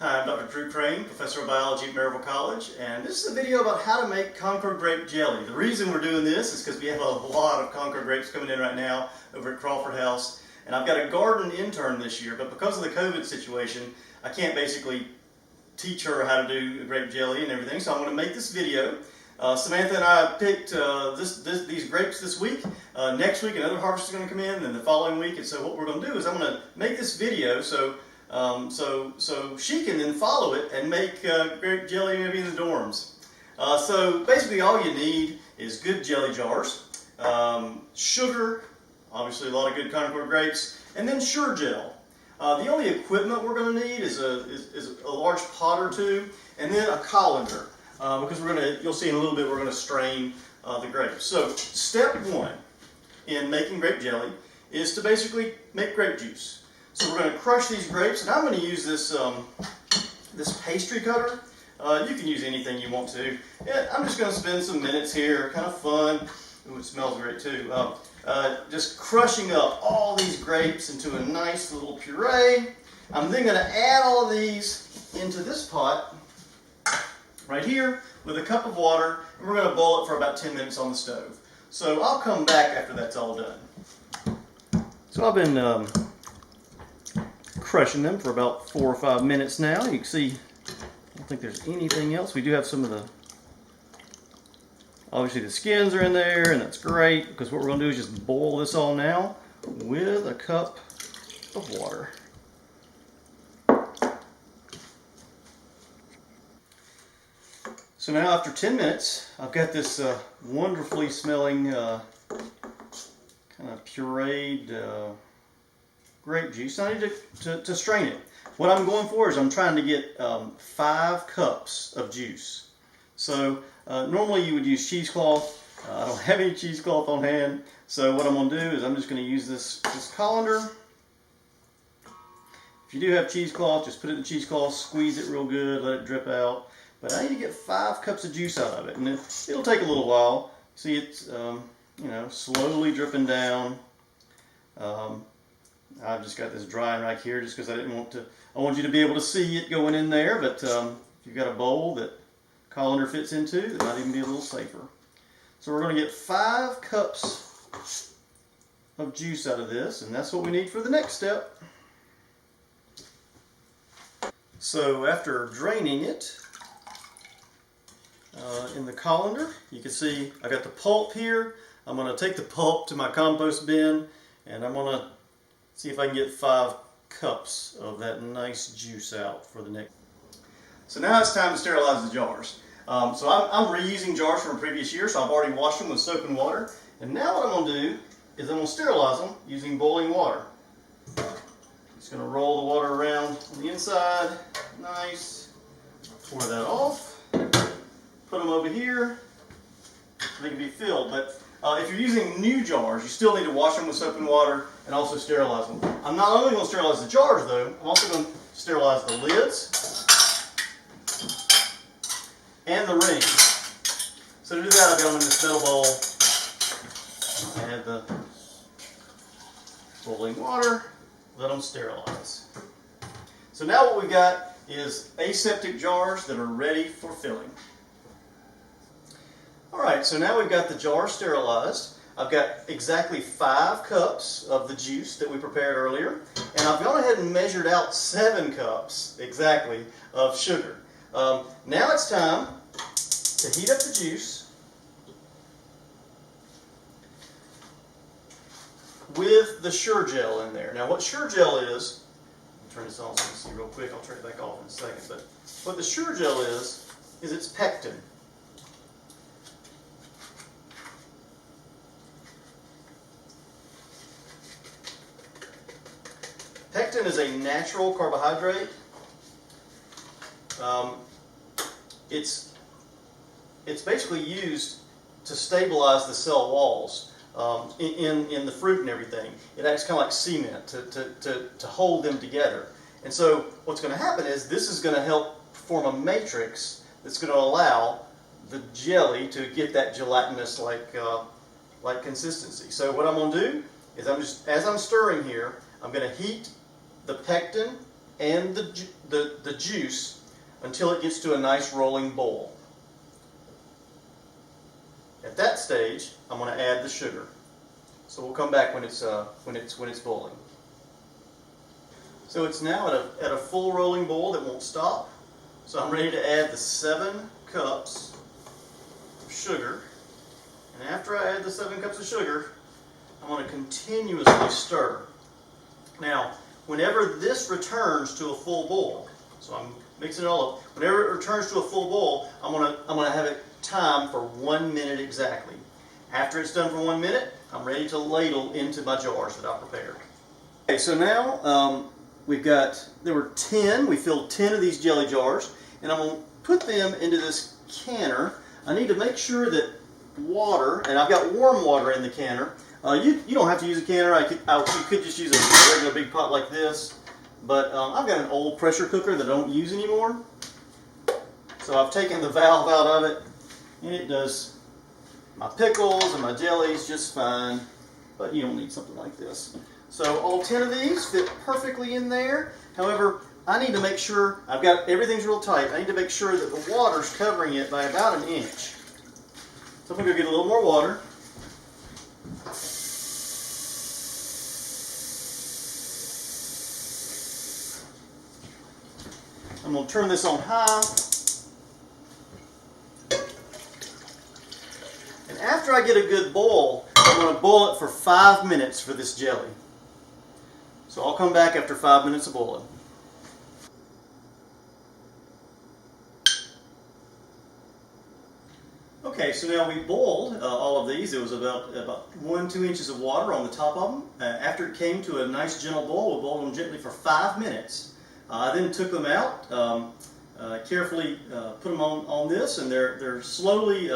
Hi, I'm Dr. Drew Crane, Professor of Biology at Maryville College, and this is a video about how to make Concord grape jelly. The reason we're doing this is because we have a lot of Concord grapes coming in right now over at Crawford House, and I've got a garden intern this year, but because of the COVID situation, I can't basically teach her how to do grape jelly and everything, so I'm going to make this video. Samantha and I picked these grapes this week. Next week another harvest is going to come in, and the following week, and so what we're going to do is I'm going to make this video so she can then follow it and make grape jelly maybe in the dorms. So basically all you need is good jelly jars, sugar, obviously a lot of good Concord grapes, and then Sure Gel. The only equipment we're going to need is a large pot or two, and then a colander, because you'll see in a little bit we're going to strain the grapes. So step one in making grape jelly is to basically make grape juice. So we're going to crush these grapes, and I'm going to use this this pastry cutter. You can use anything you want to. Yeah, I'm just going to spend some minutes here, kind of fun. Ooh, it smells great too. Just crushing up all these grapes into a nice little puree. I'm then going to add all of these into this pot right here with a cup of water, and we're going to boil it for about 10 minutes on the stove. So I'll come back after that's all done. So I've been crushing them for about 4 or 5 minutes now. You can see, I don't think there's anything else. We do have some of the, obviously the skins are in there, and that's great, because what we're going to do is just boil this all now with a cup of water. So now after 10 minutes, I've got this wonderfully smelling kind of pureed grape juice. I need to strain it. What I'm going for is I'm trying to get 5 cups of juice. So normally you would use cheesecloth. I don't have any cheesecloth on hand, so what I'm going to do is I'm just going to use this colander. If you do have cheesecloth, just put it in cheesecloth, squeeze it real good, let it drip out. But I need to get 5 cups of juice out of it, and it'll take a little while. See, it's slowly dripping down. I've just got this drying right here just because I didn't want to. I want you to be able to see it going in there, but if you've got a bowl that colander fits into, that might even be a little safer. So we're going to get 5 cups of juice out of this, and that's what we need for the next step. So after draining it in the colander, you can see I got the pulp here. I'm going to take the pulp to my compost bin, and I'm going to see if I can get 5 cups of that nice juice out for the next. So now it's time to sterilize the jars. So I'm reusing jars from a previous year, so I've already washed them with soap and water. And now what I'm going to do is I'm going to sterilize them using boiling water. Just going to roll the water around on the inside. Nice. Pour that off. Put them over here. They can be filled, but if you're using new jars, you still need to wash them with soap and water and also sterilize them. I'm not only going to sterilize the jars though, I'm also going to sterilize the lids and the rings. So to do that, I've got them in this metal bowl. I add the boiling water, let them sterilize. So now what we've got is aseptic jars that are ready for filling. Alright, so now we've got the jar sterilized. I've got exactly 5 cups of the juice that we prepared earlier, and I've gone ahead and measured out 7 cups exactly of sugar. Now it's time to heat up the juice with the Sure Gel in there. Now what Sure Gel is, let me turn this on so you can see real quick, I'll turn it back off in a second, but what the Sure Gel is it's pectin. Pectin is a natural carbohydrate. It's basically used to stabilize the cell walls in the fruit and everything. It acts kind of like cement to hold them together. And so what's going to happen is this is going to help form a matrix that's going to allow the jelly to get that gelatinous like consistency. So what I'm going to do is as I'm stirring here, I'm going to heat the pectin and the juice until it gets to a nice rolling boil. At that stage, I'm going to add the sugar. So we'll come back when it's boiling. So it's now at a full rolling boil that won't stop. So I'm ready to add the 7 cups of sugar. And after I add the 7 cups of sugar, I'm going to continuously stir. Now, whenever this returns to a full boil, so I'm mixing it all up. Whenever it returns to a full boil, I'm gonna have it timed for 1 minute exactly. After it's done for 1 minute, I'm ready to ladle into my jars that I prepared. Okay, so now we filled 10 of these jelly jars, and I'm gonna put them into this canner. I need to make sure that water, and I've got warm water in the canner. You don't have to use a canner. You could just use a regular big pot like this. But I've got an old pressure cooker that I don't use anymore. So I've taken the valve out of it, and it does my pickles and my jellies just fine. But you don't need something like this. So all 10 of these fit perfectly in there. However, I need to make sure, everything's real tight. I need to make sure that the water's covering it by about 1 inch. So I'm going to go get a little more water. I'm going to turn this on high. And after I get a good boil, I'm going to boil it for 5 minutes for this jelly. So I'll come back after 5 minutes of boiling. Okay, so now we boiled all of these. It was about 1-2 inches of water on the top of them. After it came to a nice gentle boil, we boiled them gently for 5 minutes. I then took them out, carefully put them on this, and they're slowly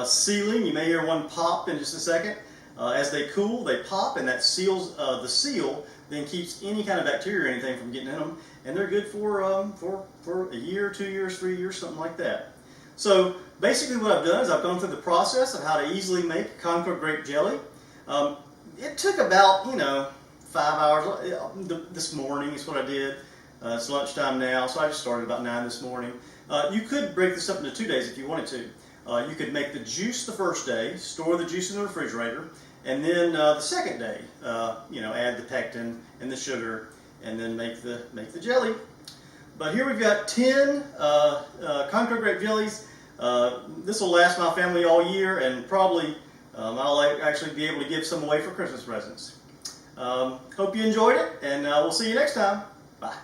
sealing. You may hear one pop in just a second. As they cool, they pop, and that seals the seal. Then keeps any kind of bacteria or anything from getting in them, and they're good for a year, 2 years, 3 years, something like that. So basically, what I've done is I've gone through the process of how to easily make Concord grape jelly. It took about 5 hours. This morning is what I did. It's lunchtime now, so I just started about 9 this morning. You could break this up into 2 days if you wanted to. You could make the juice the first day, store the juice in the refrigerator, and then the second day, add the pectin and the sugar, and then make the jelly. But here we've got 10 Concord grape jellies. This will last my family all year, and probably I'll actually be able to give some away for Christmas presents. Hope you enjoyed it, and we'll see you next time. Bye.